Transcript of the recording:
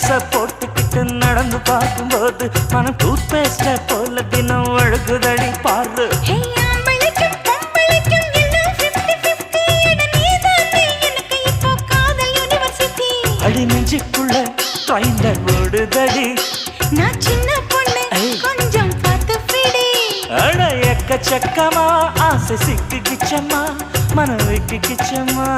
ட்ரெஸ்ஸ போட்டுக்கிட்டு நடந்து பார்க்கும்போது மனம் டூத் பேஸ்ட போல தினம் அழுகுதடி பாரு. அடி நெஞ்சுக்குள்ள ட்ரைலர் ஓடுதடி. நான் சின்ன பொண்ணு கொஞ்சம் பார்த்து பிடி. அட எக்கச்சக்கமா ஆசை சிக்கிக்கிச்சம்மா மனம் வைக்கிச்சம்மா.